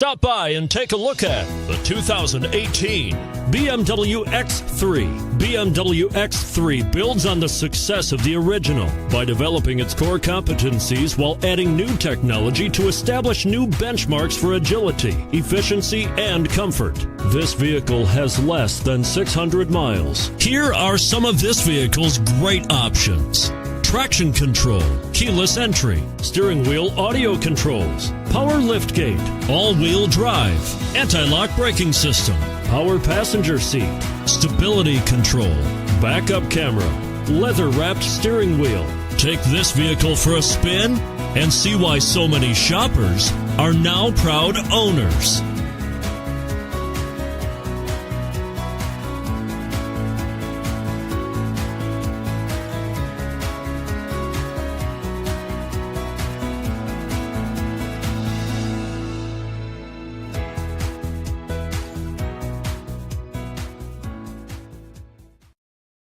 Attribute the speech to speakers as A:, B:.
A: Stop by and take a look at the 2018 BMW X3. BMW X3 builds on the success of the original by developing its core competencies while adding new technology to establish new benchmarks for agility, efficiency, and comfort. This vehicle has less than 600 miles. Here are some of this vehicle's great options: traction control, keyless entry, steering wheel audio controls, power liftgate, all-wheel drive, anti-lock braking system, power passenger seat, stability control, backup camera, leather-wrapped steering wheel. Take this vehicle for a spin and see why so many shoppers are now proud owners.